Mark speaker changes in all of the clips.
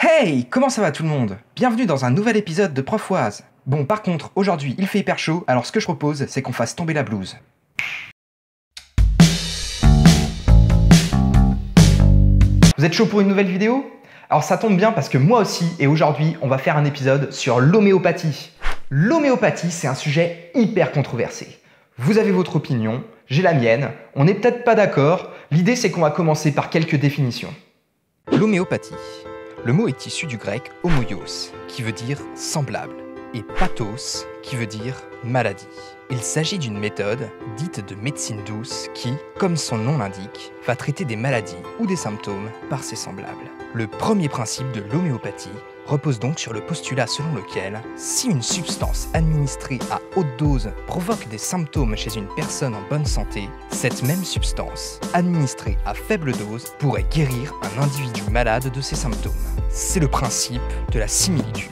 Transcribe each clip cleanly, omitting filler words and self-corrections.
Speaker 1: Hey, comment ça va tout le monde? Bienvenue dans un nouvel épisode de Profoise. Bon, par contre, aujourd'hui, il fait hyper chaud, alors ce que je propose, c'est qu'on fasse tomber la blouse. Vous êtes chaud pour une nouvelle vidéo? Alors ça tombe bien parce que moi aussi, et aujourd'hui, on va faire un épisode sur l'homéopathie. L'homéopathie, c'est un sujet hyper controversé. Vous avez votre opinion, j'ai la mienne, on n'est peut-être pas d'accord. L'idée, c'est qu'on va commencer par quelques définitions. L'homéopathie. Le mot est issu du grec homoios, qui veut dire semblable, et pathos, qui veut dire maladie. Il s'agit d'une méthode dite de médecine douce qui, comme son nom l'indique, va traiter des maladies ou des symptômes par ses semblables. Le premier principe de l'homéopathie repose donc sur le postulat selon lequel, si une substance administrée à haute dose provoque des symptômes chez une personne en bonne santé, cette même substance, administrée à faible dose, pourrait guérir un individu malade de ces symptômes. C'est le principe de la similitude.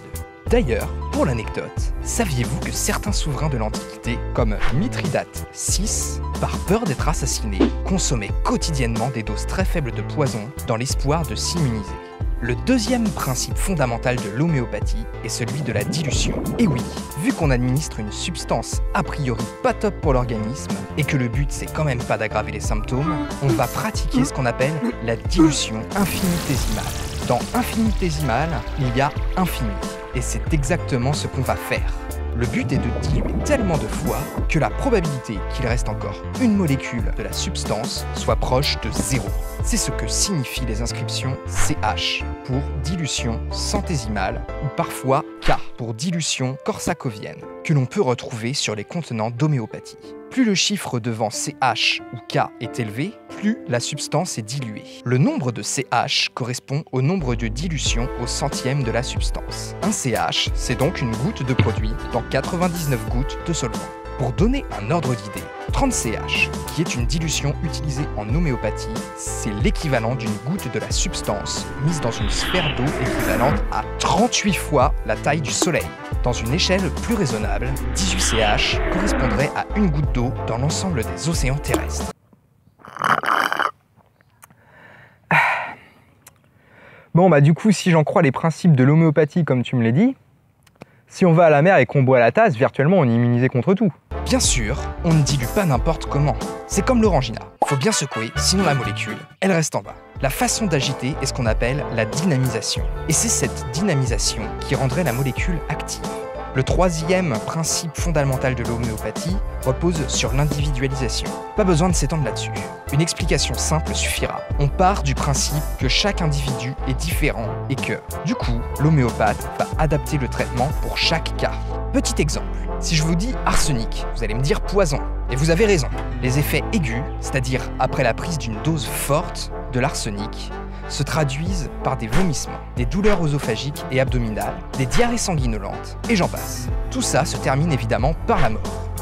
Speaker 1: D'ailleurs, pour l'anecdote, saviez-vous que certains souverains de l'Antiquité, comme Mithridate VI, par peur d'être assassiné, consommaient quotidiennement des doses très faibles de poison dans l'espoir de s'immuniser? Le deuxième principe fondamental de l'homéopathie est celui de la dilution. Et oui, vu qu'on administre une substance a priori pas top pour l'organisme et que le but c'est quand même pas d'aggraver les symptômes, on va pratiquer ce qu'on appelle la dilution infinitésimale. Dans infinitésimale, il y a infini. Et c'est exactement ce qu'on va faire. Le but est de diluer tellement de fois que la probabilité qu'il reste encore une molécule de la substance soit proche de 0. C'est ce que signifient les inscriptions CH pour dilution centésimale ou parfois K pour dilution corsacovienne que l'on peut retrouver sur les contenants d'homéopathie. Plus le chiffre devant CH ou K est élevé, plus la substance est diluée. Le nombre de CH correspond au nombre de dilutions au centième de la substance. Un CH, c'est donc une goutte de produit dans 99 gouttes de solvant. Pour donner un ordre d'idée, 30 CH, qui est une dilution utilisée en homéopathie, c'est l'équivalent d'une goutte de la substance mise dans une sphère d'eau équivalente à 38 fois la taille du Soleil. Dans une échelle plus raisonnable, 18 CH correspondrait à une goutte d'eau dans l'ensemble des océans terrestres.
Speaker 2: Bon bah du coup, si j'en crois les principes de l'homéopathie comme tu me l'as dit, si on va à la mer et qu'on boit à la tasse, virtuellement on est immunisé contre tout.
Speaker 1: Bien sûr, on ne dilue pas n'importe comment. C'est comme l'orangina. Faut bien secouer, sinon la molécule, elle reste en bas. La façon d'agiter est ce qu'on appelle la dynamisation. Et c'est cette dynamisation qui rendrait la molécule active. Le troisième principe fondamental de l'homéopathie repose sur l'individualisation. Pas besoin de s'étendre là-dessus. Une explication simple suffira. On part du principe que chaque individu est différent et que, du coup, l'homéopathe va adapter le traitement pour chaque cas. Petit exemple, si je vous dis arsenic, vous allez me dire poison. Et vous avez raison. Les effets aigus, c'est-à-dire après la prise d'une dose forte de l'arsenic, se traduisent par des vomissements, des douleurs œsophagiques et abdominales, des diarrhées sanguinolentes, et j'en passe. Tout ça se termine évidemment par la mort.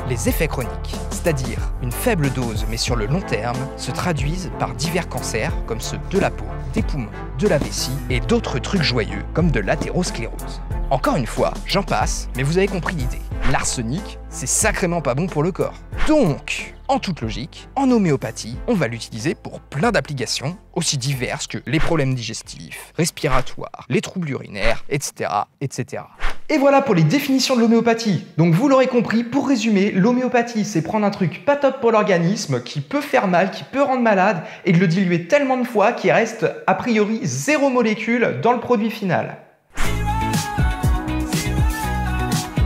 Speaker 1: Les effets chroniques, c'est-à-dire une faible dose mais sur le long terme, se traduisent par divers cancers comme ceux de la peau, des poumons, de la vessie et d'autres trucs joyeux comme de l'athérosclérose. Encore une fois, j'en passe, mais vous avez compris l'idée. L'arsenic, c'est sacrément pas bon pour le corps. Donc, en toute logique, en homéopathie, on va l'utiliser pour plein d'applications, aussi diverses que les problèmes digestifs, respiratoires, les troubles urinaires, etc., etc. Et voilà pour les définitions de l'homéopathie. Donc vous l'aurez compris, pour résumer, l'homéopathie, c'est prendre un truc pas top pour l'organisme, qui peut faire mal, qui peut rendre malade, et de le diluer tellement de fois qu'il reste a priori 0 molécule dans le produit final.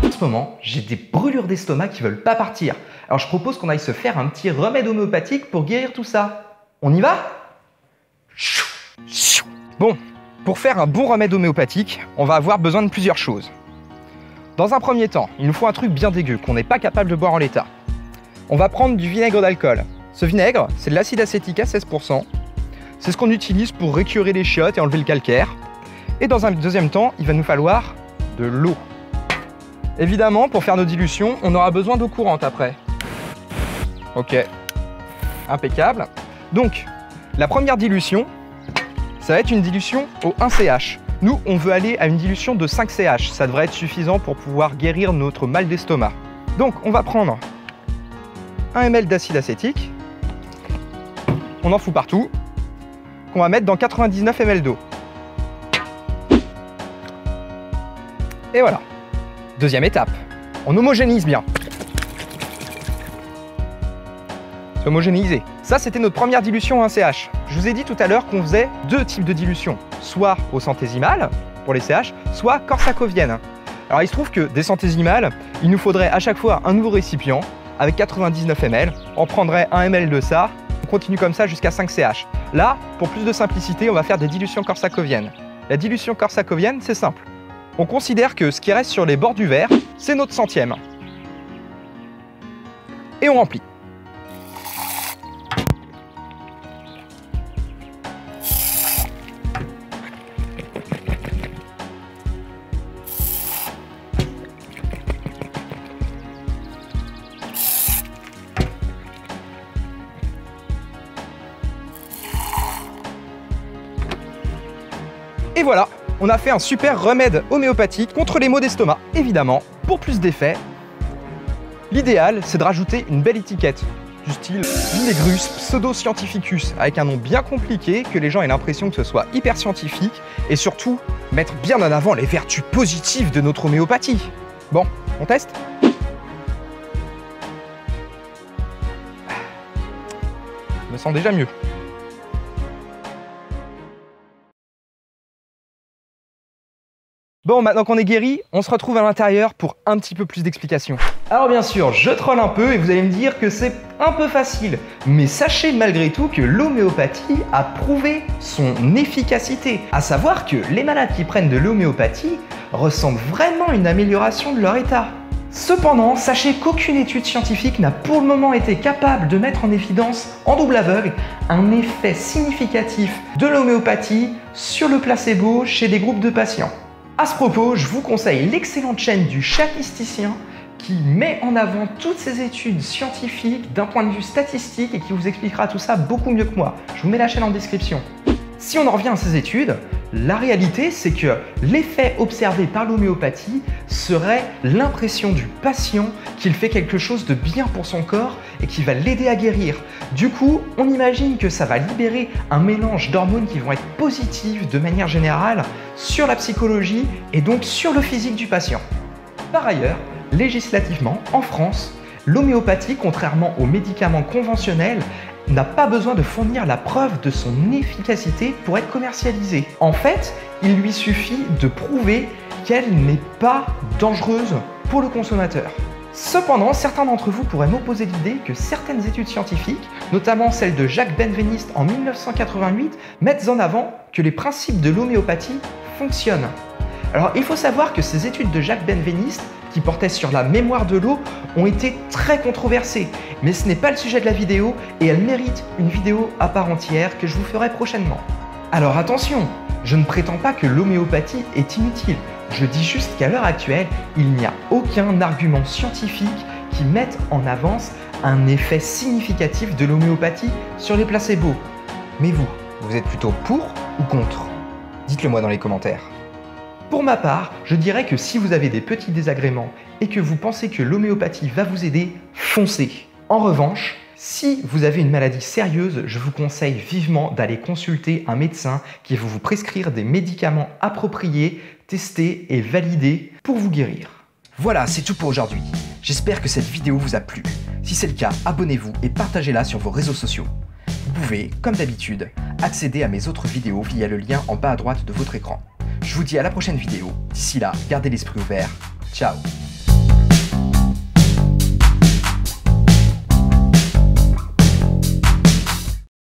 Speaker 1: En ce moment, j'ai des brûlures d'estomac qui veulent pas partir. Alors je propose qu'on aille se faire un petit remède homéopathique pour guérir tout ça. On y va?
Speaker 2: Bon, pour faire un bon remède homéopathique, on va avoir besoin de plusieurs choses. Dans un premier temps, il nous faut un truc bien dégueu qu'on n'est pas capable de boire en l'état. On va prendre du vinaigre d'alcool. Ce vinaigre, c'est de l'acide acétique à 16%. C'est ce qu'on utilise pour récurer les chiottes et enlever le calcaire. Et dans un deuxième temps, il va nous falloir de l'eau. Évidemment, pour faire nos dilutions, on aura besoin d'eau courante après. Ok, impeccable. Donc, la première dilution, ça va être une dilution au 1CH. Nous, on veut aller à une dilution de 5CH. Ça devrait être suffisant pour pouvoir guérir notre mal d'estomac. Donc, on va prendre 1 ml d'acide acétique. On en fout partout. Qu'on va mettre dans 99 ml d'eau. Et voilà. Deuxième étape, on homogénise bien. Homogénéiser. Ça, c'était notre première dilution en CH. Je vous ai dit tout à l'heure qu'on faisait deux types de dilution, soit au centésimal pour les CH, soit corsacovienne. Alors il se trouve que des centésimales, il nous faudrait à chaque fois un nouveau récipient avec 99 ml. On prendrait 1 ml de ça, on continue comme ça jusqu'à 5 CH. Là, pour plus de simplicité, on va faire des dilutions corsacoviennes. La dilution corsacovienne, c'est simple. On considère que ce qui reste sur les bords du verre, c'est notre centième. Et on remplit. Et voilà, on a fait un super remède homéopathique contre les maux d'estomac. Évidemment, pour plus d'effet, l'idéal, c'est de rajouter une belle étiquette du style Vinegrus pseudo-scientificus, avec un nom bien compliqué, que les gens aient l'impression que ce soit hyper scientifique, et surtout, mettre bien en avant les vertus positives de notre homéopathie. Bon, on teste ? Je me sens déjà mieux. Bon, maintenant qu'on est guéri, on se retrouve à l'intérieur pour un petit peu plus d'explications. Alors bien sûr, je troll un peu et vous allez me dire que c'est un peu facile. Mais sachez malgré tout que l'homéopathie a prouvé son efficacité. À savoir que les malades qui prennent de l'homéopathie ressentent vraiment une amélioration de leur état. Cependant, sachez qu'aucune étude scientifique n'a pour le moment été capable de mettre en évidence, en double aveugle, un effet significatif de l'homéopathie sur le placebo chez des groupes de patients. À ce propos, je vous conseille l'excellente chaîne du Chatisticien qui met en avant toutes ces études scientifiques d'un point de vue statistique et qui vous expliquera tout ça beaucoup mieux que moi. Je vous mets la chaîne en description. Si on en revient à ces études, la réalité c'est que l'effet observé par l'homéopathie serait l'impression du patient qu'il fait quelque chose de bien pour son corps et qui va l'aider à guérir. Du coup, on imagine que ça va libérer un mélange d'hormones qui vont être positives de manière générale sur la psychologie et donc sur le physique du patient. Par ailleurs, législativement, en France, l'homéopathie, contrairement aux médicaments conventionnels, n'a pas besoin de fournir la preuve de son efficacité pour être commercialisée. En fait, il lui suffit de prouver qu'elle n'est pas dangereuse pour le consommateur. Cependant, certains d'entre vous pourraient m'opposer l'idée que certaines études scientifiques, notamment celle de Jacques Benveniste en 1988, mettent en avant que les principes de l'homéopathie fonctionnent. Alors, il faut savoir que ces études de Jacques Benveniste, qui portaient sur la mémoire de l'eau, ont été très controversées. Mais ce n'est pas le sujet de la vidéo et elle mérite une vidéo à part entière que je vous ferai prochainement. Alors attention, je ne prétends pas que l'homéopathie est inutile. Je dis juste qu'à l'heure actuelle, il n'y a aucun argument scientifique qui mette en avance un effet significatif de l'homéopathie sur les placebos. Mais vous êtes plutôt pour ou contre? Dites-le moi dans les commentaires. Pour ma part, je dirais que si vous avez des petits désagréments et que vous pensez que l'homéopathie va vous aider, foncez. En revanche, si vous avez une maladie sérieuse, je vous conseille vivement d'aller consulter un médecin qui va vous prescrire des médicaments appropriés, testés et validés pour vous guérir. Voilà, c'est tout pour aujourd'hui. J'espère que cette vidéo vous a plu. Si c'est le cas, abonnez-vous et partagez-la sur vos réseaux sociaux. Vous pouvez, comme d'habitude, accéder à mes autres vidéos via le lien en bas à droite de votre écran. Je vous dis à la prochaine vidéo. D'ici là, gardez l'esprit ouvert. Ciao!